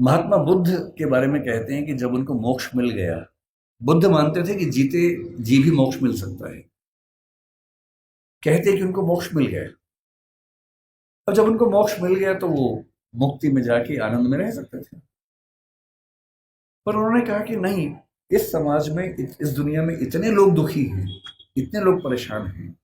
महात्मा बुद्ध के बारे में कहते हैं कि जब उनको मोक्ष मिल गया, बुद्ध मानते थे कि जीते जी भी मोक्ष मिल सकता है। कहते हैं कि उनको मोक्ष मिल गया। और जब उनको मोक्ष मिल गया तो वो मुक्ति में जाके आनंद में रह सकते थे। पर उन्होंने कहा कि नहीं, इस समाज में, इस दुनिया में इतने लोग दुखी हैं, इतने लोग परेशान हैं।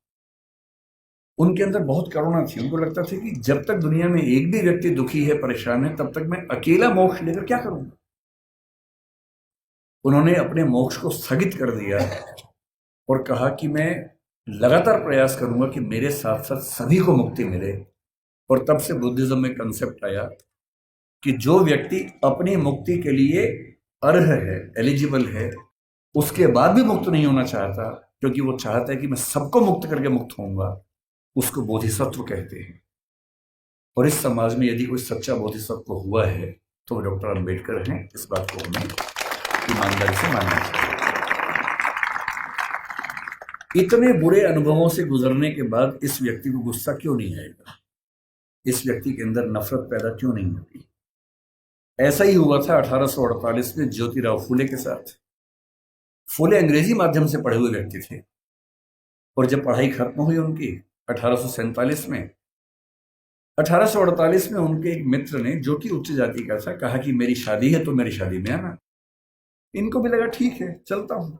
उनके अंदर बहुत करुणा थी। उनको लगता था कि जब तक दुनिया में एक भी व्यक्ति दुखी है, परेशान है, तब तक मैं अकेला मोक्ष लेकर क्या करूंगा। उन्होंने अपने मोक्ष को स्थगित कर दिया और कहा कि मैं लगातार प्रयास करूंगा कि मेरे साथ साथ सभी को मुक्ति मिले। और तब से बुद्धिज्म में कंसेप्ट आया कि जो व्यक्ति अपनी मुक्ति के लिए अर्ह है, एलिजिबल है, उसके बाद भी मुक्त नहीं होना चाहता, क्योंकि वो चाहता है कि मैं सबको मुक्त करके मुक्त होऊंगा, उसको बोधिसत्व कहते हैं। और इस समाज में यदि कोई सच्चा बोधिसत्व हुआ है तो वो डॉक्टर अंबेडकर हैं। इस बात को हमें ईमानदारी से मानना चाहिए। इतने बुरे अनुभवों से गुजरने के बाद इस व्यक्ति को गुस्सा क्यों नहीं आएगा? इस व्यक्ति के अंदर नफरत पैदा क्यों नहीं होती? ऐसा ही हुआ था 1848 में ज्योतिराव फूले के साथ। फूले अंग्रेजी माध्यम से पढ़े हुए व्यक्ति थे और जब पढ़ाई खत्म हुई उनकी 1847 में, 1848 में उनके एक मित्र ने, जो कि उच्च जाति का था, कहा कि मेरी शादी है तो मेरी शादी में आना। इनको भी लगा ठीक है, चलता हूं।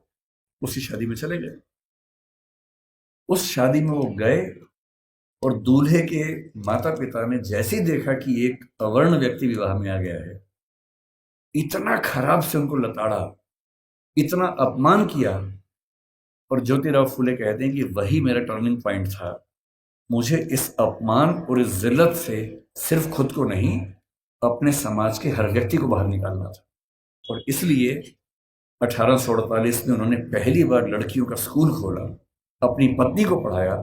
उसी शादी में चले गए। उस शादी में वो गए और दूल्हे के माता पिता ने जैसे ही देखा कि एक अवर्ण व्यक्ति विवाह में आ गया है, इतना खराब से उनको लताड़ा, इतना अपमान किया। और ज्योतिराव फूले कहते हैं कि वही मेरा टर्निंग पॉइंट था। मुझे इस अपमान और इस जिल्लत से सिर्फ खुद को नहीं, अपने समाज के हर व्यक्ति को बाहर निकालना था। और इसलिए 1848 में उन्होंने पहली बार लड़कियों का स्कूल खोला, अपनी पत्नी को पढ़ाया,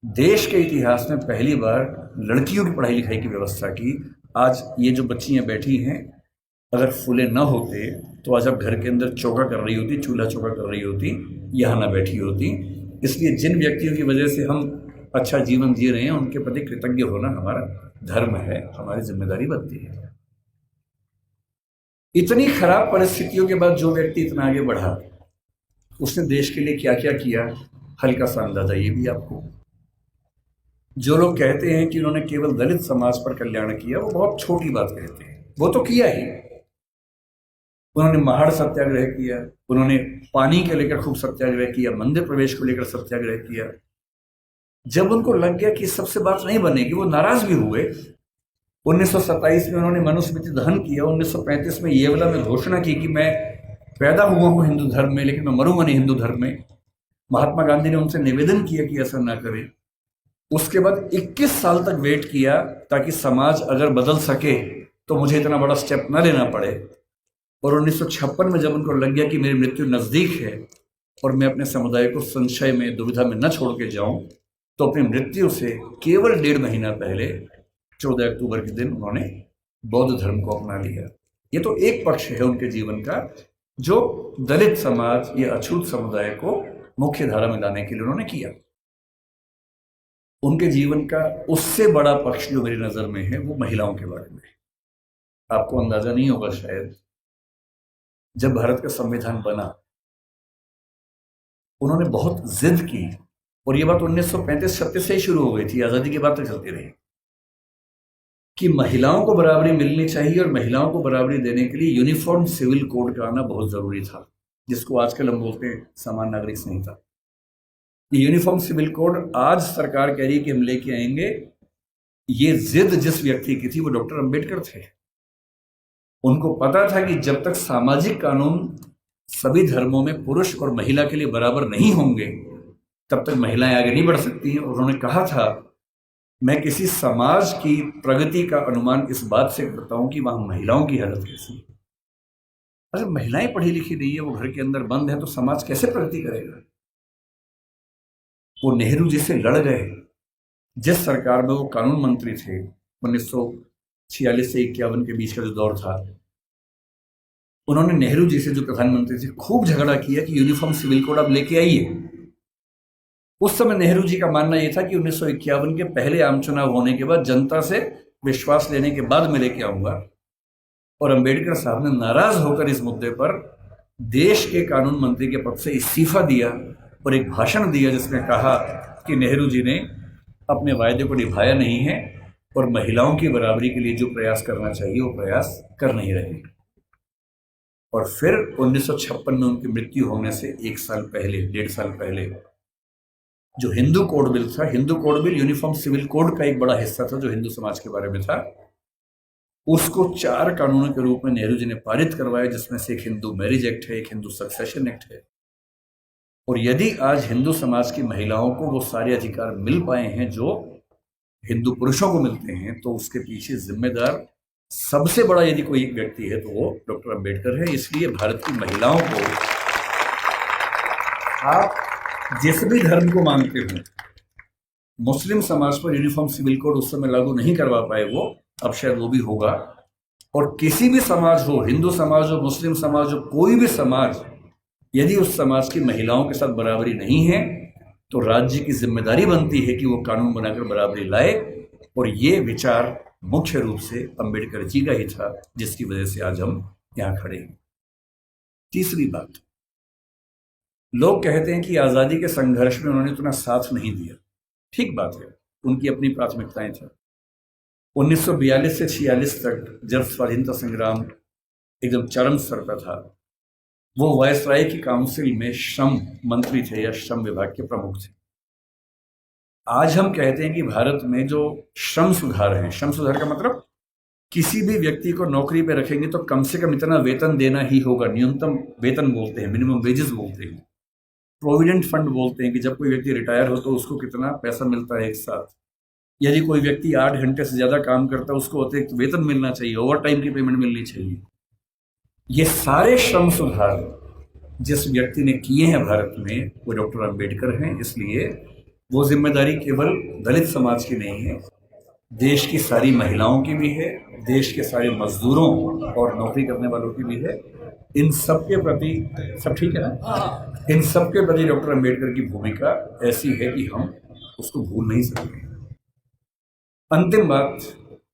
देश के इतिहास में पहली बार लड़कियों की पढ़ाई लिखाई की व्यवस्था की। आज ये जो बच्चियां बैठी हैं, अगर फूले न होते तो आज आप घर के अंदर चौका कर रही होती, चूल्हा चौका कर रही होती, यहाँ ना बैठी होती। इसलिए जिन व्यक्तियों की वजह से हम अच्छा जीवन जी रहे हैं, उनके प्रति कृतज्ञ होना हमारा धर्म है, हमारी जिम्मेदारी बनती है। इतनी खराब परिस्थितियों के बाद जो व्यक्ति इतना आगे बढ़ा, उसने देश के लिए क्या क्या किया, हल्का सा अंदाजा ये भी आपको। जो लोग कहते हैं कि उन्होंने केवल दलित समाज पर कल्याण किया, वो बहुत छोटी बात कहते हैं। वो तो किया ही। उन्होंने महाड़ सत्याग्रह किया, उन्होंने पानी के लेकर खूब सत्याग्रह किया, मंदिर प्रवेश को लेकर सत्याग्रह किया। जब उनको लग गया कि सबसे बात नहीं बनेगी, वो नाराज भी हुए। 1927 में उन्होंने मनुस्मृति दहन किया। 1935 में येवला में घोषणा की कि मैं पैदा हुआ हूं हिंदू धर्म में, लेकिन मैं मरूंगा नहीं हिंदू धर्म में। महात्मा गांधी ने उनसे निवेदन किया कि ऐसा ना करें। उसके बाद 21 साल तक वेट किया ताकि समाज अगर बदल सके तो मुझे इतना बड़ा स्टेप न लेना पड़े। और 1956 में जब उनको लग गया कि मेरी मृत्यु नजदीक है और मैं अपने समुदाय को संशय में, दुविधा में न छोड़ के जाऊं, तो अपनी मृत्यु से केवल 1.5 महीना पहले 14 अक्टूबर के दिन उन्होंने बौद्ध धर्म को अपना लिया। ये तो एक पक्ष है उनके जीवन का, जो दलित समाज या अछूत समुदाय को मुख्य धारा में लाने के लिए उन्होंने किया। उनके जीवन का उससे बड़ा पक्ष जो मेरी नजर में है, वो महिलाओं के बारे में। आपको अंदाजा नहीं होगा शायद, जब भारत का संविधान बना, उन्होंने बहुत जिद की। और ये बात 1935-36 से ही शुरू हो गई थी, आजादी के बाद तक चलती रही, कि महिलाओं को बराबरी मिलनी चाहिए। और महिलाओं को बराबरी देने के लिए यूनिफॉर्म सिविल कोड का आना बहुत जरूरी था, जिसको आजकल हम बोलते हैं समान नागरिक संहिता। ये यूनिफॉर्म सिविल कोड आज सरकार कह रही है कि हम लेके आएंगे। ये जिद जिस व्यक्ति की थी, वो डॉक्टर अंबेडकर थे। उनको पता था कि जब तक सामाजिक कानून सभी धर्मों में पुरुष और महिला के लिए बराबर नहीं होंगे, तब तक महिलाएं आगे नहीं बढ़ सकती हैं। और उन्होंने कहा था, मैं किसी समाज की प्रगति का अनुमान इस बात से करता हूं कि वहां महिलाओं की हालत कैसी है। अगर महिलाएं पढ़ी लिखी नहीं है, वो घर के अंदर बंद है, तो समाज कैसे प्रगति करेगा? वो नेहरू जी से लड़ गए। जिस सरकार में वो कानून मंत्री थे, 1946 से 51 के बीच का जो दौर था, उन्होंने नेहरू जी से, जो प्रधानमंत्री थे, खूब झगड़ा किया कि यूनिफॉर्म सिविल कोड आप लेके आइए। उस समय नेहरू जी का मानना यह था कि 1951 के पहले आम चुनाव होने के बाद, जनता से विश्वास लेने के बाद मैं लेके आऊंगा। और अंबेडकर साहब ने नाराज होकर इस मुद्दे पर देश के कानून मंत्री के पद से इस्तीफा दिया और एक भाषण दिया जिसमें कहा कि नेहरू जी ने अपने वायदे को निभाया नहीं है और महिलाओं की बराबरी के लिए जो प्रयास करना चाहिए वो प्रयास कर नहीं रहे। और फिर 1956 में उनकी मृत्यु होने से 1.5 साल पहले जो हिंदू कोड बिल था, Hindu code bill uniform civil code का एक बड़ा हिस्सा था जो हिंदू समाज के बारे में था, उसको 4 कानूनों के रूप में नेहरू जी ने पारित करवाया, जिसमें से एक हिंदू मैरिज एक्ट है, एक हिंदू सक्सेशन एक्ट है। और यदि आज हिंदू समाज की महिलाओं को वो सारे अधिकार मिल पाए हैं जो हिंदू पुरुषों को मिलते हैं, तो उसके पीछे जिम्मेदार सबसे बड़ा यदि कोई व्यक्ति है तो वो डॉक्टर अंबेडकर है। इसलिए भारत की महिलाओं को, आप जिस भी धर्म को मानते हो, मुस्लिम समाज पर यूनिफॉर्म सिविल कोड उस समय लागू नहीं करवा पाए वो, अब शायद वो भी होगा। और किसी भी समाज हो, हिंदू समाज हो, मुस्लिम समाज हो, कोई भी समाज, यदि उस समाज की महिलाओं के साथ बराबरी नहीं है तो राज्य की जिम्मेदारी बनती है कि वो कानून बनाकर बराबरी लाए। और ये विचार मुख्य रूप से अंबेडकर जी का ही था, जिसकी वजह से आज हम यहां खड़े हैं। तीसरी बात, लोग कहते हैं कि आजादी के संघर्ष में उन्होंने इतना साथ नहीं दिया। ठीक बात है, उनकी अपनी प्राथमिकताएं थी। 1942 से 46 तक जब स्वाधीनता संग्राम एकदम चरम स्तर पर था, वो वायसराय की काउंसिल में श्रम मंत्री थे या श्रम विभाग के प्रमुख थे। आज हम कहते हैं कि भारत में जो श्रम सुधार है, श्रम सुधार का मतलब किसी भी व्यक्ति को नौकरी पे रखेंगे तो कम से कम इतना वेतन देना ही होगा। न्यूनतम वेतन बोलते हैं, मिनिमम वेजेस बोलते हैं, प्रोविडेंट फंड बोलते हैं कि जब कोई व्यक्ति रिटायर हो तो उसको कितना पैसा मिलता है एक साथ। यदि कोई व्यक्ति 8 घंटे से ज़्यादा काम करता है उसको अतिरिक्त वेतन मिलना चाहिए, ओवर टाइम की पेमेंट मिलनी चाहिए। ये सारे श्रम सुधार जिस व्यक्ति ने किए हैं भारत में, वो डॉक्टर अंबेडकर हैं। इसलिए वो जिम्मेदारी केवल दलित समाज की नहीं है, देश की सारी महिलाओं की भी है, देश के सारे मजदूरों और नौकरी करने वालों की भी है। इन सब के प्रति, सब ठीक है ना, इन सब के प्रति डॉक्टर अंबेडकर की भूमिका ऐसी है कि हम उसको भूल नहीं सकते। अंतिम बात,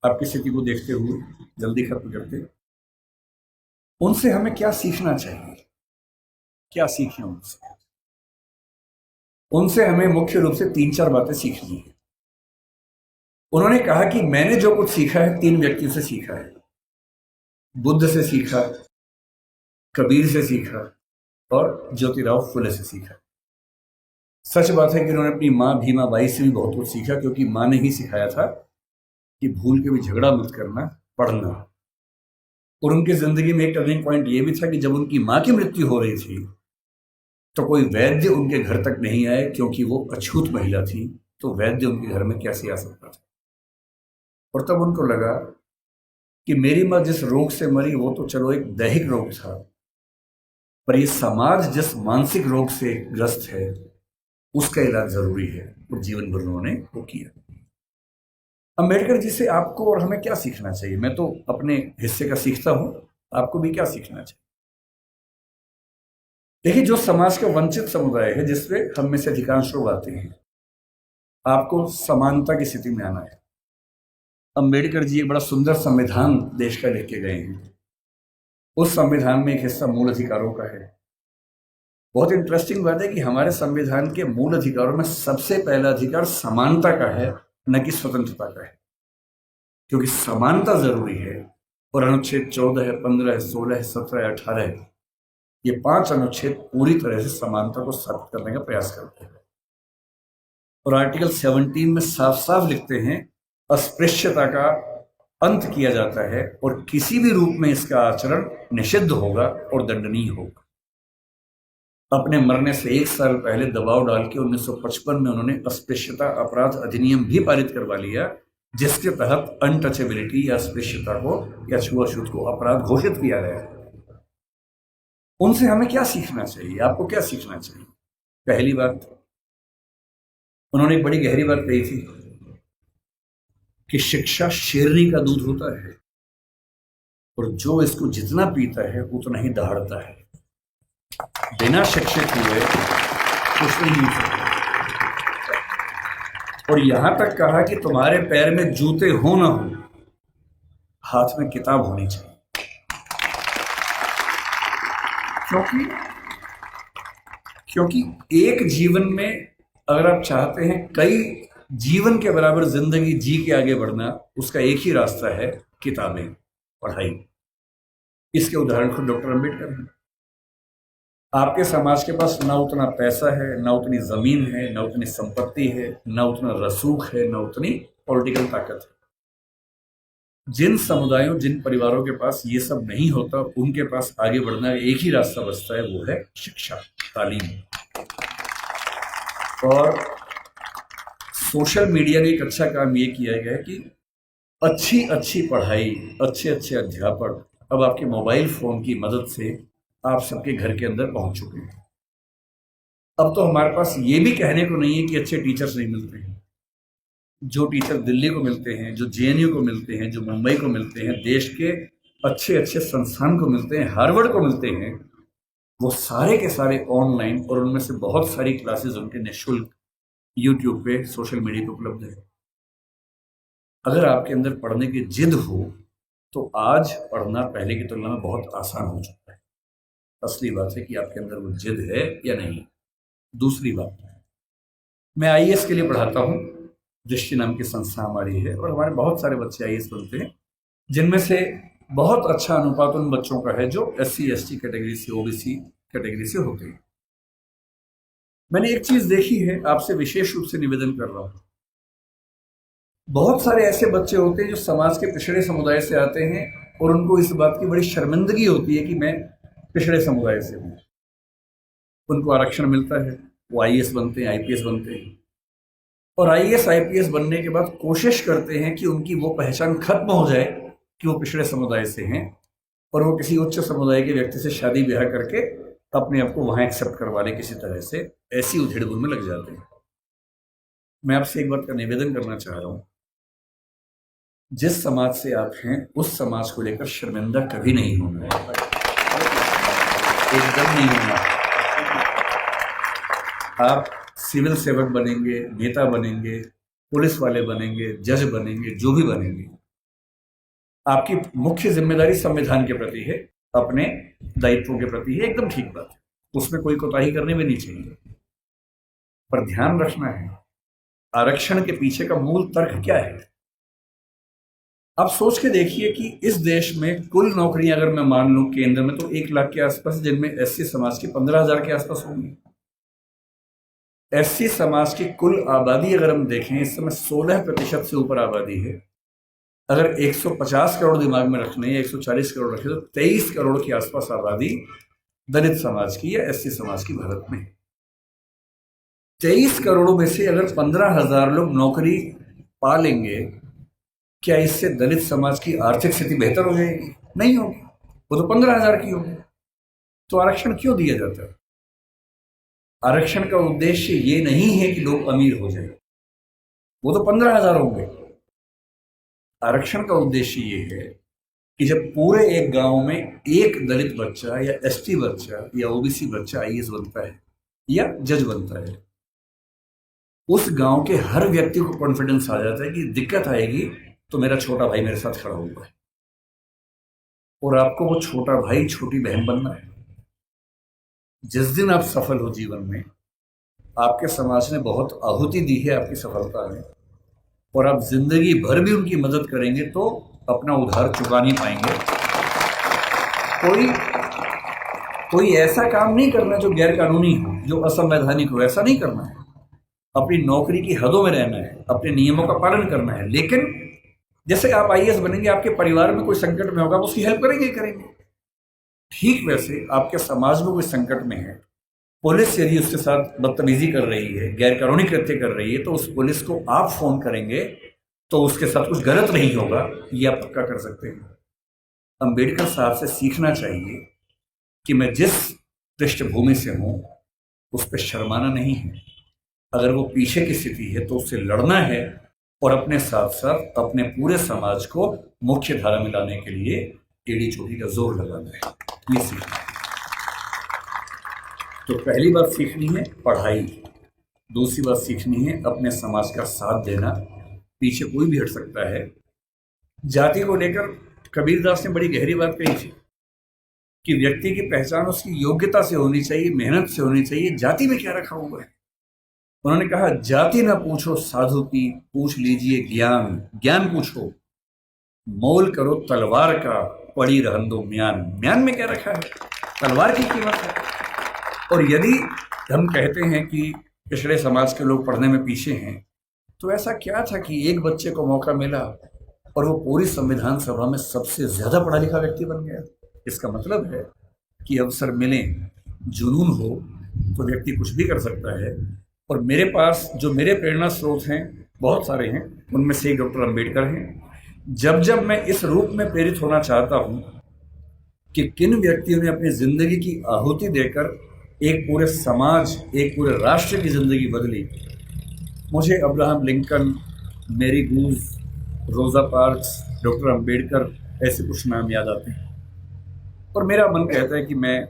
आपकी स्थिति को देखते हुए जल्दी खत्म करते, उनसे हमें क्या सीखना चाहिए, क्या सीखें उनसे? उनसे हमें मुख्य रूप से 3-4 बातें सीखनी है। उन्होंने कहा कि मैंने जो कुछ सीखा है 3 व्यक्तियों से सीखा है। बुद्ध से सीखा, कबीर से सीखा और ज्योतिराव फुले से सीखा। सच बात है कि उन्होंने अपनी माँ भीमाबाई से भी बहुत कुछ सीखा, क्योंकि माँ ने ही सिखाया था कि भूल के भी झगड़ा मत करना, पढ़ना। और उनकी जिंदगी में एक टर्निंग पॉइंट ये भी था कि जब उनकी माँ की मृत्यु हो रही थी तो कोई वैद्य उनके घर तक नहीं आए, क्योंकि वो अछूत महिला थी, तो वैद्य उनके घर में कैसे आ सकता था। और तब उनको लगा कि मेरी माँ जिस रोग से मरी वो तो चलो एक दैहिक रोग था, पर ये समाज जिस मानसिक रोग से ग्रस्त है उसका इलाज जरूरी है। तो जीवन भर उन्होंने वो किया। अंबेडकर जी से आपको और हमें क्या सीखना चाहिए? मैं तो अपने हिस्से का सीखता हूं, आपको भी क्या सीखना चाहिए? देखिए, जो समाज का वंचित समुदाय है, जिसमें हम में से अधिकांश लोग आते हैं, आपको समानता की स्थिति में आना है। अंबेडकर जी एक बड़ा सुंदर संविधान देश का लिख के गए हैं। उस संविधान में एक हिस्सा मूल अधिकारों का है। बहुत इंटरेस्टिंग बात है कि हमारे संविधान के मूल अधिकारों में सबसे पहला अधिकार समानता का है, न कि स्वतंत्रता का है, क्योंकि समानता जरूरी है। और अनुच्छेद 14, 15, 16, 17, 18, ये 5 अनुच्छेद पूरी तरह से समानता को स्थापित करने का प्रयास करते हैं। और आर्टिकल 17 में साफ साफ लिखते हैं, अस्पृश्यता का अंत किया जाता है और किसी भी रूप में इसका आचरण निषिद्ध होगा और दंडनीय होगा। अपने मरने से 1 साल पहले दबाव डाल के 1955 में उन्होंने अस्पृश्यता अपराध अधिनियम भी पारित करवा लिया, जिसके तहत अनटचेबिलिटी या अस्पृश्यता को या छुआछूत को अपराध घोषित किया गया। उनसे हमें क्या सीखना चाहिए? आपको क्या सीखना चाहिए? पहली बात, उन्होंने एक बड़ी गहरी बात कही थी कि शिक्षा शेरनी का दूध होता है और जो इसको जितना पीता है उतना ही दहाड़ता है। बिना शिक्षित हुए कुछ नहीं हो सकता। और यहां तक कहा कि तुम्हारे पैर में जूते हो ना हो, हाथ में किताब होनी चाहिए। क्योंकि क्योंकि एक जीवन में अगर आप चाहते हैं कई जीवन के बराबर जिंदगी जी के आगे बढ़ना, उसका एक ही रास्ता है, किताबें, पढ़ाई। इसके उदाहरण खुद डॉक्टर अंबेडकर हैं। आपके समाज के पास ना उतना पैसा है, ना उतनी जमीन है, ना उतनी संपत्ति है, ना उतना रसूख है, ना उतनी पॉलिटिकल ताकत है। जिन समुदायों, जिन परिवारों के पास ये सब नहीं होता, उनके पास आगे बढ़ना एक ही रास्ता बचता है, वो है शिक्षा, तालीम। और सोशल मीडिया ने एक अच्छा काम ये किया है कि अच्छी अच्छी पढ़ाई, अच्छे अच्छे अध्यापक अब आपके मोबाइल फोन की मदद से आप सबके घर के अंदर पहुंच चुके हैं। अब तो हमारे पास ये भी कहने को नहीं है कि अच्छे टीचर्स नहीं मिलते हैं। जो टीचर दिल्ली को मिलते हैं, जो जेएनयू को मिलते हैं, जो मुंबई को मिलते हैं, देश के अच्छे अच्छे संस्थान को मिलते हैं, हार्वर्ड को मिलते हैं, वो सारे के सारे ऑनलाइन, और उनमें से बहुत सारी क्लासेस उनके निःशुल्क यूट्यूब पे, सोशल मीडिया पे उपलब्ध है। अगर आपके अंदर पढ़ने की जिद हो तो आज पढ़ना पहले की तुलना में बहुत आसान हो चुका है। असली बात है कि आपके अंदर वो जिद है या नहीं। दूसरी बात, मैं आईएएस के लिए पढ़ाता हूँ। दृष्टि नाम की संस्था हमारी है और हमारे बहुत सारे बच्चे आईएएस बनते हैं, जिनमें से बहुत अच्छा अनुपात उन बच्चों का है जो एससी एसटी कैटेगरी से, ओबीसी कैटेगरी से होते हैं। मैंने एक चीज देखी है, आपसे विशेष रूप से निवेदन कर रहा हूं। बहुत सारे ऐसे बच्चे होते हैं जो समाज के पिछड़े समुदाय से आते हैं और उनको इस बात की बड़ी शर्मिंदगी होती है कि मैं पिछड़े समुदाय से हूं। उनको आरक्षण मिलता है, वो आईएएस बनते हैं, आईपीएस बनते हैं, और आईएएस आईपीएस बनने के बाद कोशिश करते हैं कि उनकी वो पहचान खत्म हो जाए कि वो पिछड़े समुदाय से हैं, और वो किसी उच्च समुदाय के व्यक्ति से शादी ब्याह करके अपने आप को वहां एक्सेप्ट करवा ले किसी तरह से। ऐसी उधेड़-बुन में लग जाते हैं। मैं आपसे एक बात का निवेदन करना चाह रहा हूं, जिस समाज से आप हैं उस समाज को लेकर शर्मिंदा कभी नहीं होना है, एकदम नहीं होना। आप सिविल सेवक बनेंगे, नेता बनेंगे, पुलिस वाले बनेंगे, जज बनेंगे, जो भी बनेंगे, आपकी मुख्य जिम्मेदारी संविधान के प्रति है, अपने दायित्वों के प्रति है, एकदम ठीक बात है, उसमें कोई कोताही करने में नहीं चाहिए। पर ध्यान रखना है, आरक्षण के पीछे का मूल तर्क क्या है। आप सोच के देखिए कि इस देश में कुल नौकरियां अगर मैं मान लूं केंद्र में तो 1 लाख के आसपास, जिनमें एससी समाज की 15,000 के आसपास होंगी। एससी समाज की कुल आबादी अगर हम देखें, इस समय 16% से ऊपर आबादी है। अगर 150 करोड़ दिमाग में रखने या 140 करोड़ रखे तो 23 करोड़ के आसपास आबादी दलित समाज की या एससी समाज की भारत में है। 23 करोड़ में से अगर 15,000 लोग नौकरी पा लेंगे, क्या इससे दलित समाज की आर्थिक स्थिति बेहतर हो जाएगी? नहीं होगी, वो तो 15,000 की होगी। तो आरक्षण क्यों दिया जाता है? आरक्षण का उद्देश्य ये नहीं है कि लोग अमीर हो जाए, वो तो 15,000 होंगे। आरक्षण का उद्देश्य ये है कि जब पूरे एक गांव में एक दलित बच्चा या एसटी बच्चा या ओबीसी बच्चा आईएएस बनता है या जज बनता है, उस गांव के हर व्यक्ति को कॉन्फिडेंस आ जाता है कि दिक्कत आएगी तो मेरा छोटा भाई मेरे साथ खड़ा हुआ है, और आपको वो छोटा भाई, छोटी बहन बनना है। जिस दिन आप सफल हो जीवन में, आपके समाज ने बहुत आहुति दी है आपकी सफलता में, और आप जिंदगी भर भी उनकी मदद करेंगे तो अपना उधार चुका नहीं पाएंगे। कोई ऐसा काम नहीं करना जो गैर कानूनी हो, जो असंवैधानिक हो, ऐसा नहीं करना है। अपनी नौकरी की हदों में रहना है, अपने नियमों का पालन करना है। लेकिन जैसे आप आईएएस बनेंगे, आपके परिवार में कोई संकट में होगा, उसकी हेल्प करेंगे। ठीक वैसे आपके समाज में कोई संकट में है, पुलिस यदि उसके साथ बदतमीजी कर रही है, गैर कानूनी कृत्य कर रही है, तो उस पुलिस को आप फोन करेंगे तो उसके साथ कुछ गलत नहीं होगा, ये आप पक्का कर सकते हैं। अंबेडकर साहब से सीखना चाहिए कि मैं जिस पृष्ठभूमि से हूं उस पर शर्माना नहीं है। अगर वो पीछे की स्थिति है तो उससे लड़ना है, और अपने साथ साथ अपने पूरे समाज को मुख्य धारा में लाने के लिए एड़ी चोटी का जोर लगाना है, ये सीखना है। तो पहली बात सीखनी है पढ़ाई, दूसरी बात सीखनी है अपने समाज का साथ देना। पीछे कोई भी हट सकता है। जाति को लेकर कबीरदास ने बड़ी गहरी बात कही थी कि व्यक्ति की पहचान उसकी योग्यता से होनी चाहिए, मेहनत से होनी चाहिए। जाति में क्या रखा हुआ है? उन्होंने कहा जाति ना पूछो साधु की, पूछ लीजिए ज्ञान। ज्ञान पूछो, मोल करो तलवार का, पड़ी रहन दो म्यान। म्यान में क्या रखा है? तलवार की कीमत है। और यदि हम कहते हैं कि पिछड़े समाज के लोग पढ़ने में पीछे हैं, तो ऐसा क्या था कि एक बच्चे को मौका मिला और वो पूरी संविधान सभा में सबसे ज्यादा पढ़ा लिखा व्यक्ति बन गया? इसका मतलब है कि अवसर मिले, जुनून हो, तो व्यक्ति कुछ भी कर सकता है। और मेरे पास जो मेरे प्रेरणा स्रोत हैं बहुत सारे हैं, उनमें से एक डॉक्टर अंबेडकर हैं। जब जब मैं इस रूप में प्रेरित होना चाहता हूं कि किन व्यक्तियों ने अपनी जिंदगी की आहुति देकर एक पूरे समाज, एक पूरे राष्ट्र की जिंदगी बदली, मुझे अब्राहम लिंकन, मेरी गूज, रोजा पार्क्स, डॉक्टर अंबेडकर, ऐसे कुछ नाम याद आते हैं। और मेरा मन कहता है कि मैं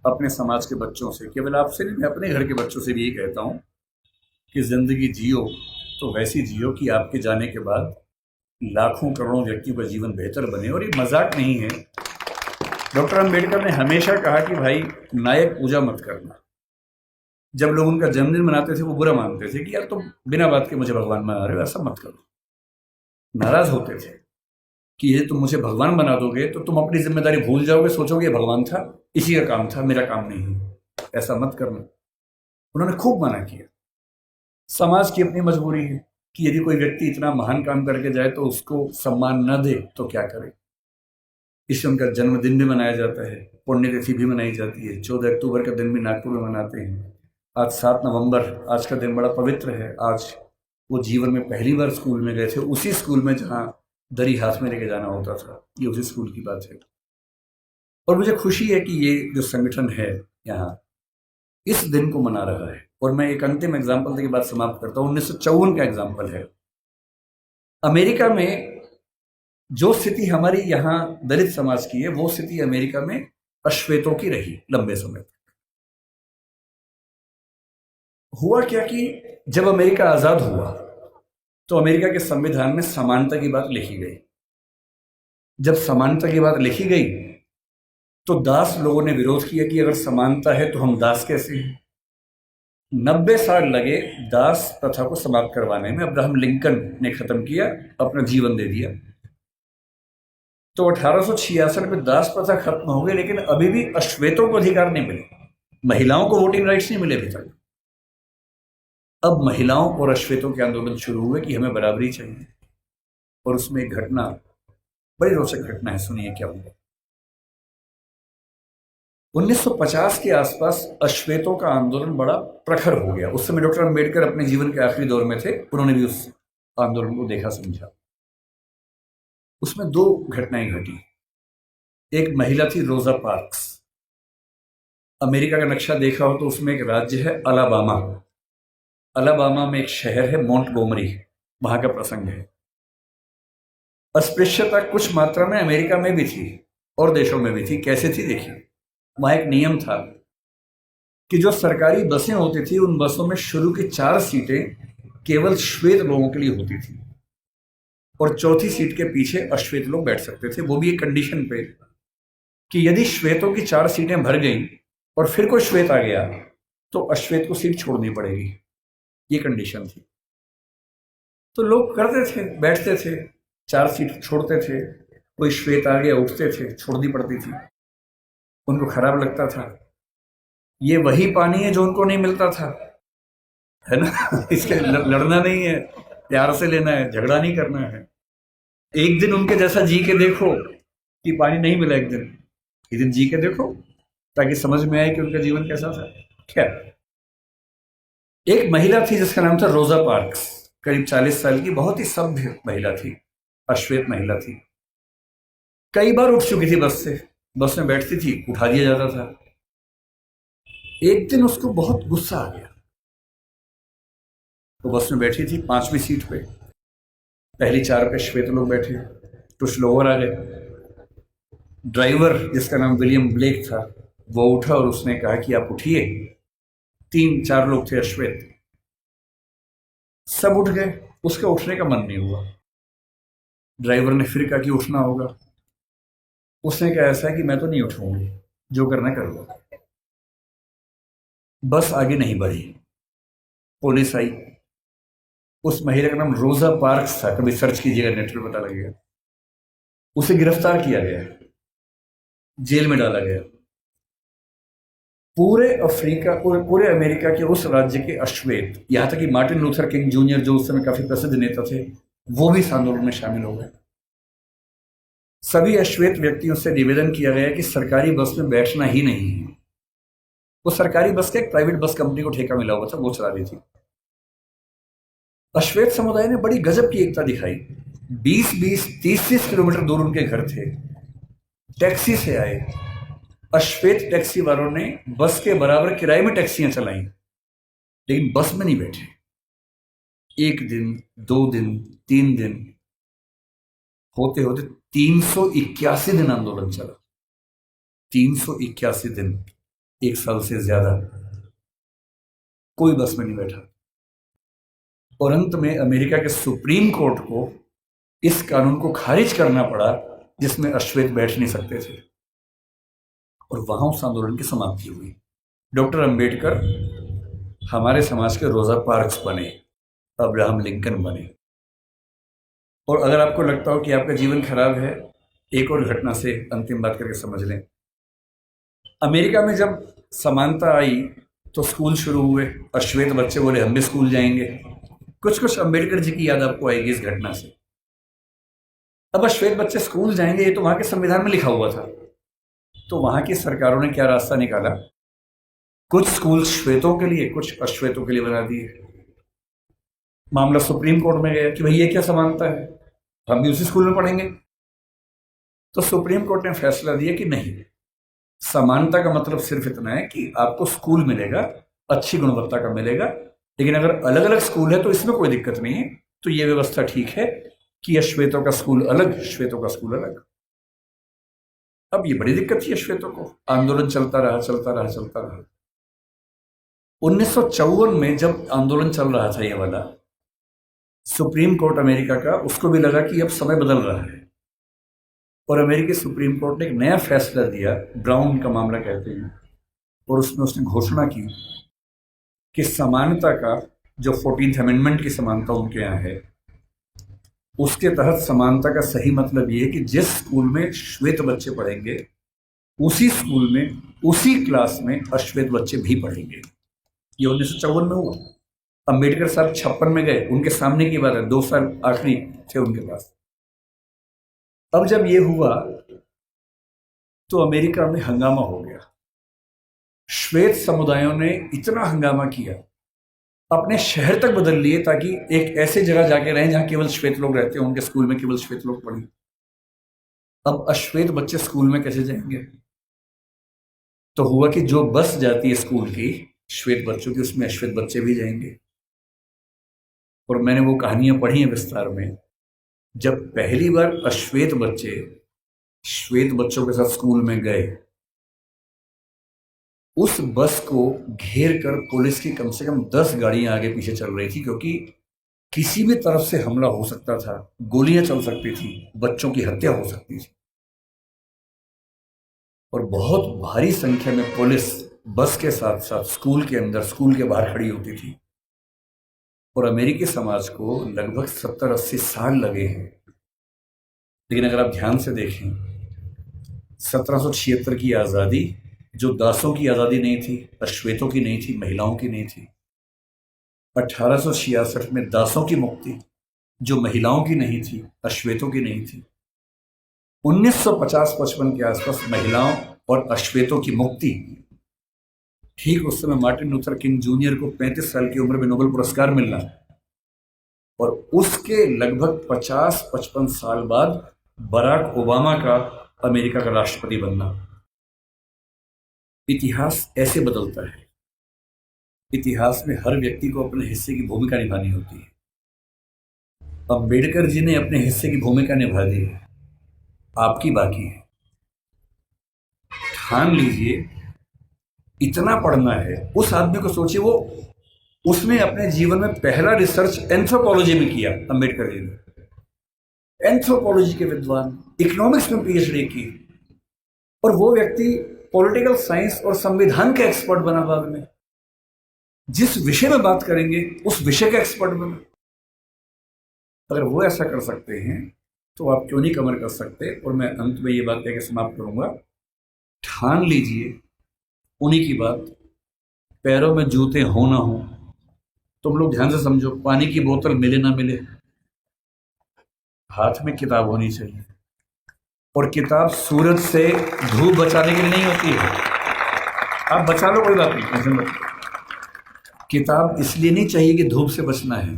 अपने समाज के बच्चों से, केवल आपसे नहीं, मैं अपने घर के बच्चों से भी यही कहता हूँ कि जिंदगी जियो तो वैसी जियो कि आपके जाने के बाद लाखों करोड़ों व्यक्तियों का जीवन बेहतर बने। और ये मजाक नहीं है। डॉक्टर अंबेडकर ने हमेशा कहा कि भाई नायक पूजा मत करना। जब लोग उनका जन्मदिन मनाते थे वो बुरा मानते थे कि यार तुम बिना बात के मुझे भगवान बना रहे हो, ऐसा मत करो। नाराज होते थे कि ये तुम मुझे भगवान बना दोगे तो तुम अपनी जिम्मेदारी भूल जाओगे, सोचोगे ये भगवान था, इसी का काम था, मेरा काम नहीं है, ऐसा मत करना। उन्होंने खूब मना किया। समाज की अपनी मजबूरी है कि यदि कोई व्यक्ति इतना महान काम करके जाए तो उसको सम्मान न दे तो क्या करे। इससे उनका जन्मदिन भी मनाया जाता है, पुण्यतिथि भी मनाई जाती है। 14 अक्टूबर का दिन भी नागपुर में मनाते हैं। आज 7 नवंबर, आज का दिन बड़ा पवित्र है। आज वो जीवन में पहली बार स्कूल में गए थे, उसी स्कूल में जहाँ दरी हाथ में लेके जाना होता था। ये उसी स्कूल की बात है। और मुझे खुशी है कि ये जो संगठन है यहाँ इस दिन को मना रहा है। और मैं एक अंतिम एग्जाम्पल देके बात समाप्त करता हूँ। 1954 का एग्जाम्पल है। अमेरिका में जो स्थिति हमारी यहाँ दलित समाज की है, वो स्थिति अमेरिका में अश्वेतों की रही लंबे समय तक। हुआ क्या कि जब अमेरिका आजाद हुआ तो अमेरिका के संविधान में समानता की बात लिखी गई। जब समानता की बात लिखी गई तो दास लोगों ने विरोध किया कि अगर समानता है तो हम दास कैसे हैं। 90 साल लगे दास प्रथा को समाप्त करवाने में। अब्राहम लिंकन ने खत्म किया, अपना जीवन दे दिया। तो 1866 में दास प्रथा खत्म हो गई, लेकिन अभी भी अश्वेतों को अधिकार नहीं मिले, महिलाओं को वोटिंग राइट्स नहीं मिले अभी तक। अब महिलाओं और अश्वेतों के आंदोलन शुरू हुए कि हमें बराबरी चाहिए। और उसमें एक घटना, बड़ी रोचक घटना है, सुनिए क्या हुआ। 1950 के आसपास अश्वेतों का आंदोलन बड़ा प्रखर हो गया। उस समय डॉक्टर अंबेडकर अपने जीवन के आखिरी दौर में थे, उन्होंने भी उस आंदोलन को देखा समझा। उसमें 2 घटनाएं घटी। एक महिला थी रोजा पार्क्स। अमेरिका का नक्शा देखा हो तो उसमें एक राज्य है अलाबामा। अलाबामा में एक शहर है मोंटगोमरी, वहां का प्रसंग है। अस्पृश्यता कुछ मात्रा में अमेरिका में भी थी और देशों में भी थी। कैसे थी देखिए, वहां एक नियम था कि जो सरकारी बसें होती थी उन बसों में शुरू की 4 सीटें केवल श्वेत लोगों के लिए होती थी और चौथी सीट के पीछे अश्वेत लोग बैठ सकते थे। वो भी एक कंडीशन पे कि यदि श्वेतों की 4 सीटें भर गई और फिर कोई श्वेत आ गया तो अश्वेत को सीट छोड़नी पड़ेगी, ये कंडीशन थी। तो लोग करते थे, बैठते थे, 4 सीट छोड़ते थे, कोई श्वेत आ गया उठते थे, छोड़नी पड़ती थी। उनको खराब लगता था। ये वही पानी है जो उनको नहीं मिलता था, है ना। इसलिए लड़ना नहीं है, प्यार से लेना है, झगड़ा नहीं करना है। एक दिन उनके जैसा जी के देखो कि पानी नहीं मिला, एक दिन जी के देखो ताकि समझ में आए कि उनका जीवन कैसा था। खैर, एक महिला थी जिसका नाम था रोजा पार्क्स, करीब 40 साल की, बहुत ही सभ्य महिला थी, अश्वेत महिला थी। कई बार उठ चुकी थी बस से, बस में बैठती थी, उठा दिया जाता था। एक दिन उसको बहुत गुस्सा आ गया। वो बस में बैठी थी 5वीं सीट पे, पहली 4 पे श्वेत लोग बैठे, कुछ लोग और आ गए। ड्राइवर जिसका नाम विलियम ब्लेक था वो उठा और उसने कहा कि आप उठिए। 3-4 लोग थे अश्वेत, सब उठ गए। उसका उठने का मन नहीं हुआ। ड्राइवर ने फिर कहा कि उठना होगा। उसने कहा ऐसा है कि मैं तो नहीं उठूंगी, जो करना कर लो। बस आगे नहीं बढ़ी, पुलिस आई। उस महिला का नाम रोजा पार्क्स था, कभी सर्च कीजिएगा नेट पे पता लगेगा। उसे गिरफ्तार किया गया, जेल में डाला गया। पूरे अफ्रीका, पूरे अमेरिका के उस राज्य के अश्वेत, यहां तक कि मार्टिन लूथर किंग जूनियर जो उस समय काफी प्रसिद्ध नेता थे, वो भी इस आंदोलन में शामिल हो गए। सभी अश्वेत व्यक्तियों से निवेदन किया गया कि सरकारी बस में बैठना ही नहीं है। वो सरकारी बस का एक प्राइवेट बस कंपनी को ठेका मिला हुआ था, वो चला रही थी। अश्वेत समुदाय ने बड़ी गजब की एकता दिखाई। 20-20, 30-30 किलोमीटर दूर उनके घर थे, टैक्सी से आए। अश्वेत टैक्सी वालों ने बस के बराबर किराए में टैक्सियां चलाई, लेकिन बस में नहीं बैठे। 1 दिन, 2 दिन, 3 दिन, होते होते 381 दिन आंदोलन चला। 381 दिन, 1 साल से ज्यादा कोई बस में नहीं बैठा। और अंत में अमेरिका के सुप्रीम कोर्ट को इस कानून को खारिज करना पड़ा जिसमें अश्वेत बैठ नहीं सकते थे, और वहां उस आंदोलन की समाप्ति हुई। डॉक्टर अंबेडकर हमारे समाज के रोजा पार्क्स बने, अब्राहम लिंकन बने। और अगर आपको लगता हो कि आपका जीवन खराब है, एक और घटना से अंतिम बात करके समझ लें। अमेरिका में जब समानता आई तो स्कूल शुरू हुए। अश्वेत बच्चे बोले हम भी स्कूल जाएंगे। कुछ कुछ अंबेडकर जी की याद आपको आएगी इस घटना से। अब अश्वेत बच्चे स्कूल जाएंगे, ये तो वहां के संविधान में लिखा हुआ था। तो वहां की सरकारों ने क्या रास्ता निकाला, कुछ स्कूल श्वेतों के लिए, कुछ अश्वेतों के लिए बना दिए। मामला सुप्रीम कोर्ट में गया कि भाई ये क्या समानता है, हम भी उसी स्कूल में पढ़ेंगे। तो सुप्रीम कोर्ट ने फैसला दिया कि नहीं, समानता का मतलब सिर्फ इतना है कि आपको स्कूल मिलेगा, अच्छी गुणवत्ता का मिलेगा, लेकिन अगर अलग अलग स्कूल है तो इसमें कोई दिक्कत नहीं है। तो ये व्यवस्था ठीक है कि अश्वेतों का स्कूल अलग, श्वेतों का स्कूल अलग। अब ये बड़ी दिक्कत थी अश्वेतों को। आंदोलन चलता रहा, चलता रहा, चलता रहा। 1954 में जब आंदोलन चल रहा था ये वाला, सुप्रीम कोर्ट अमेरिका का, उसको भी लगा कि अब समय बदल रहा है, और अमेरिकी सुप्रीम कोर्ट ने एक नया फैसला दिया, ब्राउन का मामला कहते हैं, और उसमें उसने घोषणा की कि समानता का जो 14th अमेंडमेंट की समानता उनके यहाँ है, उसके तहत समानता का सही मतलब ये है कि जिस स्कूल में श्वेत बच्चे पढ़ेंगे, उसी स्कूल में, उसी क्लास में अश्वेत बच्चे भी पढ़ेंगे। ये 1954 में हुआ। अंबेडकर साहब 56 में गए, उनके सामने की बात है, 2 साल आखिरी थे उनके पास। अब जब ये हुआ तो अमेरिका में हंगामा हो गया। श्वेत समुदायों ने इतना हंगामा किया, अपने शहर तक बदल लिए ताकि एक ऐसे जगह जाके रहें जहां केवल श्वेत लोग रहते हैं, उनके स्कूल में केवल श्वेत लोग पढ़ें। अब अश्वेत बच्चे स्कूल में कैसे जाएंगे? तो हुआ कि जो बस जाती है स्कूल की श्वेत बच्चों की, उसमें अश्वेत बच्चे भी जाएंगे। और मैंने वो कहानियां पढ़ी हैं विस्तार में। जब पहली बार अश्वेत बच्चे श्वेत बच्चों के साथ स्कूल में गए, उस बस को घेर कर पुलिस की कम से कम 10 गाड़ियां आगे पीछे चल रही थी, क्योंकि किसी भी तरफ से हमला हो सकता था, गोलियां चल सकती थी, बच्चों की हत्या हो सकती थी। और बहुत भारी संख्या में पुलिस बस के साथ साथ स्कूल के अंदर, स्कूल के बाहर खड़ी होती थी। और अमेरिकी समाज को लगभग 70-80 साल लगे हैं। लेकिन अगर आप ध्यान से देखें, 1776 की आज़ादी जो दासों की आज़ादी नहीं थी, अश्वेतों की नहीं थी, महिलाओं की नहीं थी। 1866 में दासों की मुक्ति जो महिलाओं की नहीं थी, अश्वेतों की नहीं थी। 1950-55 के आसपास महिलाओं और अश्वेतों की मुक्ति। ठीक उस समय मार्टिन लूथर किंग जूनियर को 35 साल की उम्र में नोबेल पुरस्कार मिलना, और उसके लगभग 50-55 साल बाद बराक ओबामा का अमेरिका का राष्ट्रपति बनना। इतिहास ऐसे बदलता है। इतिहास में हर व्यक्ति को अपने हिस्से की भूमिका निभानी होती है। अंबेडकर जी ने अपने हिस्से की भूमिका निभा दी है, आपकी बाकी है। ठान लीजिए, इतना पढ़ना है। उस आदमी को सोचिए, वो उसने अपने जीवन में पहला रिसर्च एंथ्रोपोलॉजी में किया, अंबेडकर जी ने। एंथ्रोपोलॉजी के विद्वान, इकोनॉमिक्स में पीएचडी की, और वो व्यक्ति पॉलिटिकल साइंस और संविधान के एक्सपर्ट बना बाद में। जिस विषय में बात करेंगे उस विषय का एक्सपर्ट बना। अगर वो ऐसा कर सकते हैं तो आप क्यों नहीं कमर कर सकते। और मैं अंत में ये बात कह के समाप्त करूंगा, ठान लीजिए उन्हीं की बात, पैरों में जूते हो ना हो। तुम लोग ध्यान से समझो, पानी की बोतल मिले ना मिले, हाथ में किताब होनी चाहिए। और किताब सूरज से धूप बचाने के लिए नहीं होती है। आप बचा लो, कोई बात नहीं, किताब इसलिए नहीं चाहिए कि धूप से बचना है,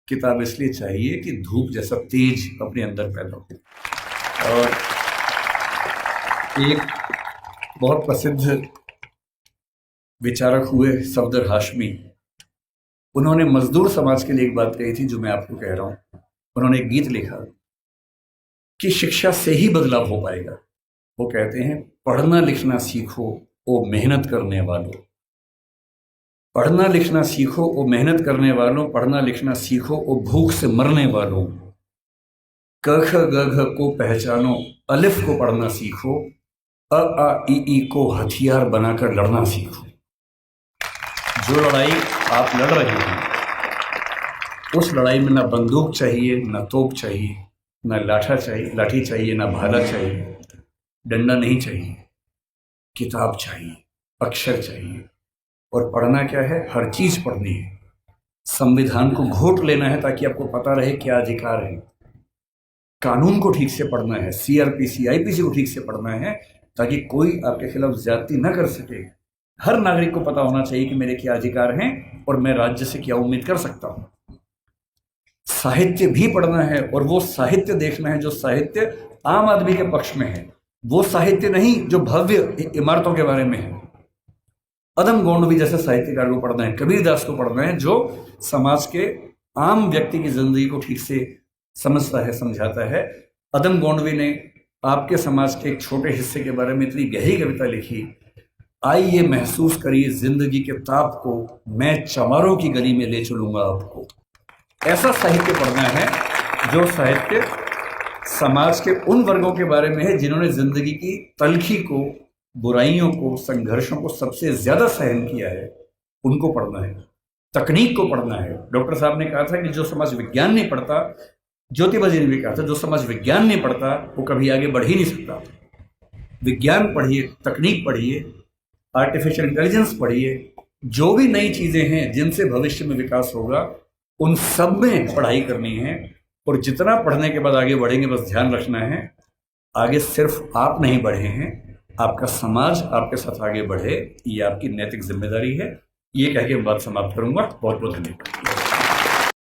किताब इसलिए चाहिए कि धूप जैसा तेज अपने अंदर पैदा हो। और एक बहुत प्रसिद्ध विचारक हुए सफदर हाशमी, उन्होंने मजदूर समाज के लिए एक बात कही थी जो मैं आपको कह रहा हूं। उन्होंने एक गीत लिखा कि शिक्षा से ही बदलाव हो पाएगा। वो कहते हैं, पढ़ना लिखना सीखो ओ मेहनत करने वालों, पढ़ना लिखना सीखो ओ मेहनत करने वालों, पढ़ना लिखना सीखो ओ भूख से मरने वालों, क ख ग घ को पहचानो, अलिफ को पढ़ना सीखो, अ आ ई को हथियार बनाकर लड़ना सीखो। जो लड़ाई आप लड़ रहे हैं उस लड़ाई में ना बंदूक चाहिए, ना तोप चाहिए, ना लाठी चाहिए, ना भाला चाहिए, डंडा नहीं चाहिए, किताब चाहिए, अक्षर चाहिए। और पढ़ना क्या है? हर चीज पढ़नी है। संविधान को घोट लेना है ताकि आपको पता रहे क्या अधिकार है। कानून को ठीक से पढ़ना है, सीआरपीसी आईपीसी को ठीक से पढ़ना है ताकि कोई आपके खिलाफ ज्यादती न कर सके। हर नागरिक को पता होना चाहिए कि मेरे क्या अधिकार हैं और मैं राज्य से क्या उम्मीद कर सकता हूं। साहित्य भी पढ़ना है और वो साहित्य देखना है जो साहित्य आम आदमी के पक्ष में है, वो साहित्य नहीं जो भव्य इमारतों के बारे में है। अदम गोंडवी जैसे साहित्यकार को पढ़ना है, कबीरदास को पढ़ना है जो समाज के आम व्यक्ति की जिंदगी को ठीक से समझता है, समझाता है। अदम गोंडवी ने आपके समाज के एक छोटे हिस्से के बारे में इतनी गहरी कविता लिखी, आइए महसूस करिए जिंदगी के ताप को, मैं चमारों की गली में ले चलूंगा आपको। ऐसा साहित्य पढ़ना है जो साहित्य समाज के उन वर्गों के बारे में है जिन्होंने जिंदगी की तलखी को, बुराइयों को, संघर्षों को सबसे ज्यादा सहन किया है, उनको पढ़ना है। तकनीक को पढ़ना है। डॉक्टर साहब ने कहा था कि जो समाज विज्ञान नहीं पढ़ता, ज्योतिबा जी ने भी कहा था, जो समाज विज्ञान नहीं पढ़ता वो कभी आगे बढ़ ही नहीं सकता। विज्ञान पढ़िए, तकनीक पढ़िए, आर्टिफिशियल इंटेलिजेंस पढ़िए, जो भी नई चीजें हैं जिनसे भविष्य में विकास होगा उन सब में पढ़ाई करनी है। और जितना पढ़ने के बाद आगे बढ़ेंगे, बस ध्यान रखना है आगे सिर्फ आप नहीं बढ़े हैं, आपका समाज आपके साथ आगे बढ़े, ये आपकी नैतिक जिम्मेदारी है। ये कह के मैं बात समाप्त करूंगा। बहुत बहुत धन्यवाद।